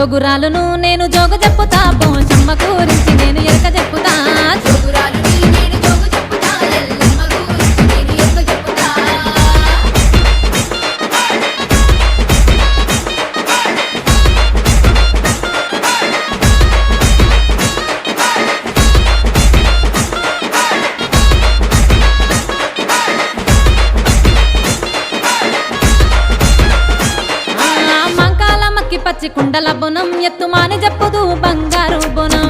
జోగురాలును నేను జోగు చెప్పుతా పోచమ్మ గురించి నేను ఎరక చెప్పుతా జోగురాలుని నేను జోగు చెప్పుతా ఎల్లమ్మ గురించి నేను ఎరక చెప్పుతా మంకాల మక్కి పచ్చి కుండల బొనం ఎత్తుమాని చెప్పుదు బంగారు బొనం